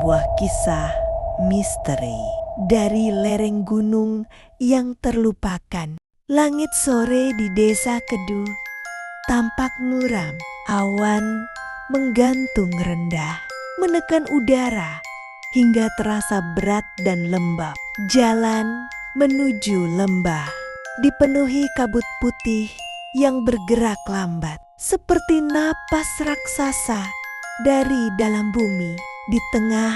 sebuah kisah misteri dari lereng gunung yang terlupakan. Langit sore di desa Kedu tampak muram. Awan menggantung rendah, menekan udara hingga terasa berat dan lembab. Jalan menuju lembah dipenuhi kabut putih yang bergerak lambat, seperti napas raksasa dari dalam bumi. Di tengah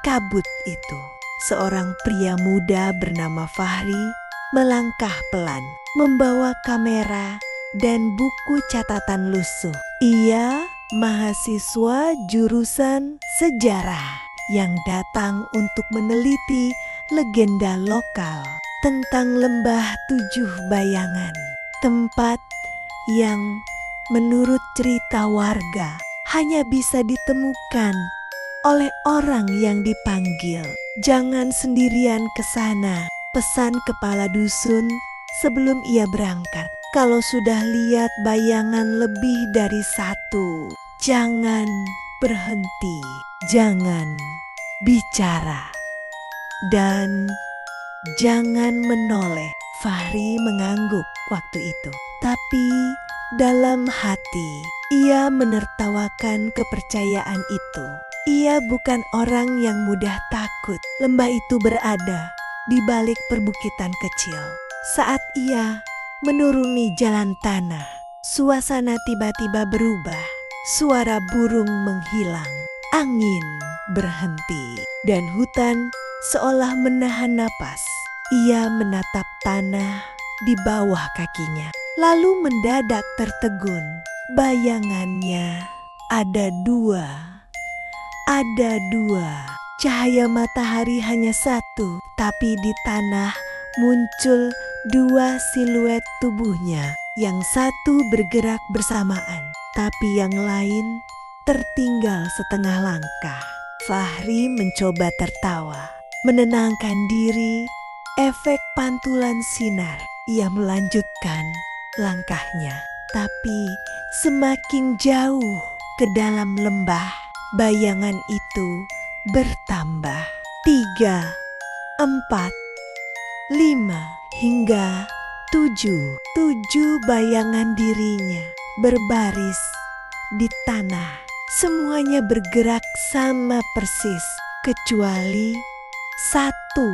kabut itu, seorang pria muda bernama Fahri melangkah pelan, membawa kamera dan buku catatan lusuh. Ia mahasiswa jurusan sejarah yang datang untuk meneliti legenda lokal tentang Lembah Tujuh Bayangan, tempat yang menurut cerita warga hanya bisa ditemukan oleh orang yang dipanggil. Jangan sendirian ke sana, pesan kepala dusun sebelum ia berangkat. Kalau sudah lihat bayangan lebih dari satu, jangan berhenti, jangan bicara, dan jangan menoleh. Fahri mengangguk waktu itu, tapi dalam hati ia menertawakan kepercayaan itu. Ia bukan orang yang mudah takut. Lembah itu berada di balik perbukitan kecil. Saat ia menuruni jalan tanah, suasana tiba-tiba berubah. Suara burung menghilang, angin berhenti, dan hutan seolah menahan napas. Ia menatap tanah di bawah kakinya, lalu mendadak tertegun. Bayangannya ada dua. Cahaya matahari hanya satu, tapi di tanah muncul dua siluet tubuhnya. Yang satu bergerak bersamaan, tapi yang lain tertinggal setengah langkah. Fahri mencoba tertawa, menenangkan diri. Efek pantulan sinar. Ia melanjutkan langkahnya, tapi semakin jauh ke dalam lembah, bayangan itu bertambah. 3, 4, 5, hingga 7. 7 bayangan dirinya berbaris di tanah. Semuanya bergerak sama persis, kecuali satu.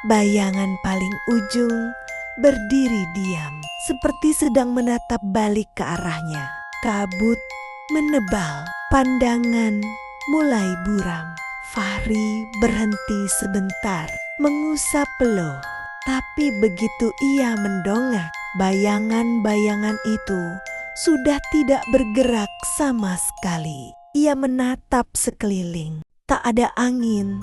Bayangan paling ujung berdiri diam, seperti sedang menatap balik ke arahnya. Kabut menebal, pandangan mulai buram. Fahri berhenti sebentar, mengusap peluh. Tapi begitu ia mendongak, bayangan-bayangan itu sudah tidak bergerak sama sekali. Ia menatap sekeliling. Tak ada angin,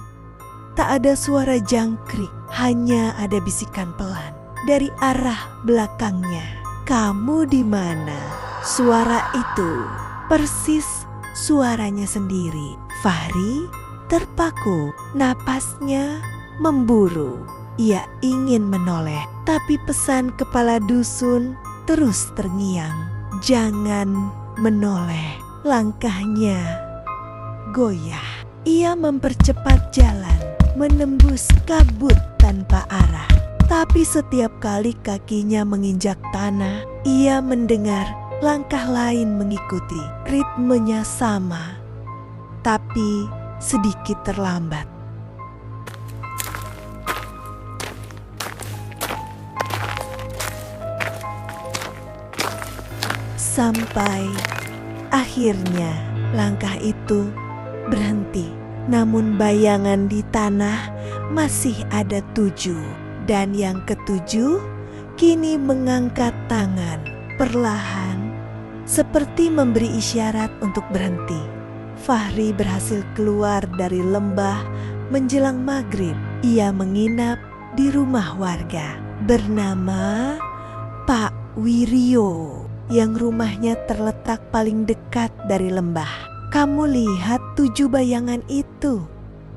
tak ada suara jangkrik, hanya ada bisikan pelan dari arah belakangnya. "Kamu di mana?" Suara itu persis suaranya sendiri. Fahri terpaku, napasnya memburu. Ia ingin menoleh, tapi pesan kepala dusun terus terngiang. Jangan menoleh. Langkahnya goyah. Ia mempercepat jalan, menembus kabut tanpa arah. Tapi setiap kali kakinya menginjak tanah, ia mendengar langkah lain mengikuti. Ritmenya sama, tapi sedikit terlambat. Sampai akhirnya langkah itu berhenti. Namun bayangan di tanah masih ada 7. Dan yang ke-7 kini mengangkat tangan perlahan, seperti memberi isyarat untuk berhenti. Fahri berhasil keluar dari lembah menjelang maghrib. Ia menginap di rumah warga bernama Pak Wiryo, yang rumahnya terletak paling dekat dari lembah. "Kamu lihat 7 bayangan itu?"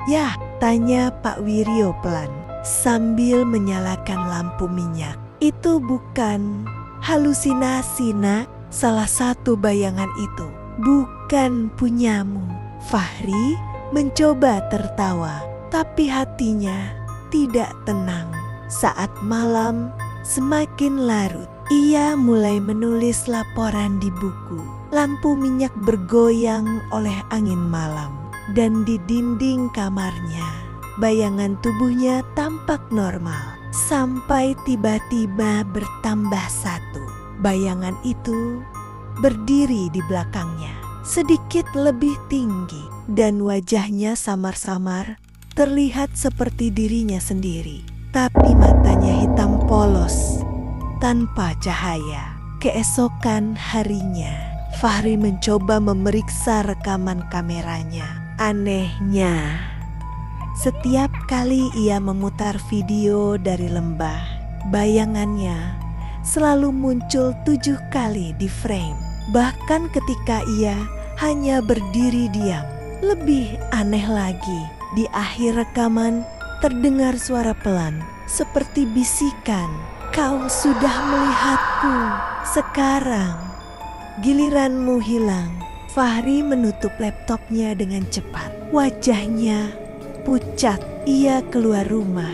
"Ya," tanya Pak Wiryo pelan, sambil menyalakan lampu minyak. "Itu bukan halusinasi, Nak. Salah satu bayangan itu bukan punyamu." Fahri mencoba tertawa, tapi hatinya tidak tenang. Saat malam semakin larut, ia mulai menulis laporan di buku. Lampu minyak bergoyang oleh angin malam, dan di dinding kamarnya bayangan tubuhnya tampak normal. Sampai tiba-tiba bertambah satu. Bayangan itu berdiri di belakangnya, sedikit lebih tinggi, dan wajahnya samar-samar terlihat seperti dirinya sendiri. Tapi matanya hitam polos, tanpa cahaya. Keesokan harinya, Fahri mencoba memeriksa rekaman kameranya. Anehnya, setiap kali ia memutar video dari lembah, bayangannya selalu muncul 7 kali di frame. Bahkan ketika ia hanya berdiri diam. Lebih aneh lagi, di akhir rekaman terdengar suara pelan seperti bisikan, "Kau sudah melihatku, sekarang giliranmu hilang." Fahri menutup laptopnya dengan cepat. Wajahnya pucat. Ia keluar rumah,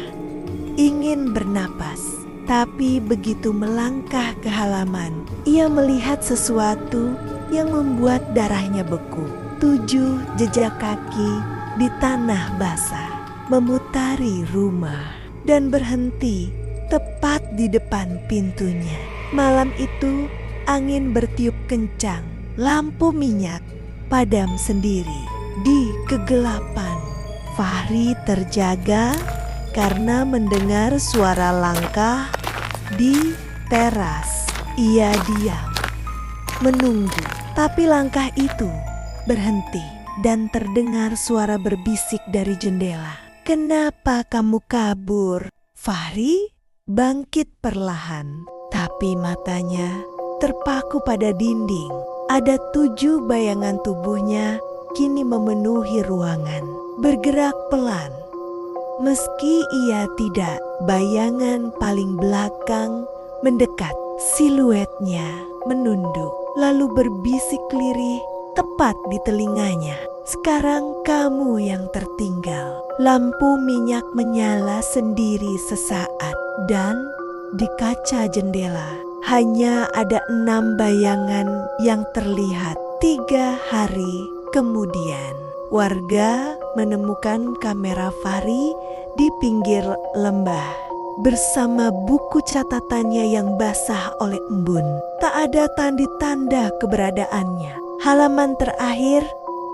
ingin bernapas, tapi begitu melangkah ke halaman, ia melihat sesuatu yang membuat darahnya beku. 7 jejak kaki di tanah basah memutari rumah dan berhenti tepat di depan pintunya. Malam itu angin bertiup kencang, lampu minyak padam sendiri di kegelapan. Fahri terjaga karena mendengar suara langkah di teras. Ia diam, menunggu, tapi langkah itu berhenti dan terdengar suara berbisik dari jendela. "Kenapa kamu kabur?" Fahri bangkit perlahan, tapi matanya terpaku pada dinding. Ada 7 bayangan tubuhnya kini memenuhi ruangan, bergerak pelan. Meski ia tidak, bayangan paling belakang mendekat. Siluetnya menunduk, lalu berbisik lirih tepat di telinganya. "Sekarang kamu yang tertinggal." Lampu minyak menyala sendiri sesaat, dan di kaca jendela hanya ada 6 bayangan yang terlihat. 3 hari kemudian, warga menemukan kamera Fahri di pinggir lembah bersama buku catatannya yang basah oleh embun. Tak ada tanda keberadaannya. Halaman terakhir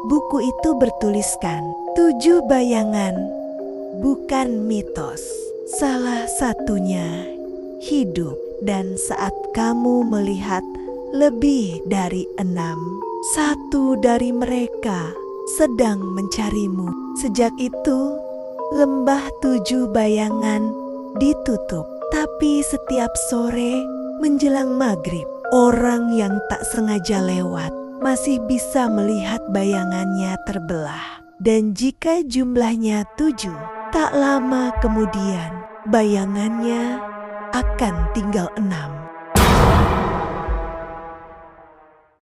buku itu bertuliskan, 7 bayangan bukan mitos. Salah satunya hidup, dan saat kamu melihat lebih dari 6, satu dari mereka sedang mencarimu. Sejak itu, lembah 7 bayangan ditutup. Tapi setiap sore menjelang maghrib, orang yang tak sengaja lewat masih bisa melihat bayangannya terbelah. Dan jika jumlahnya 7, tak lama kemudian bayangannya akan tinggal 6.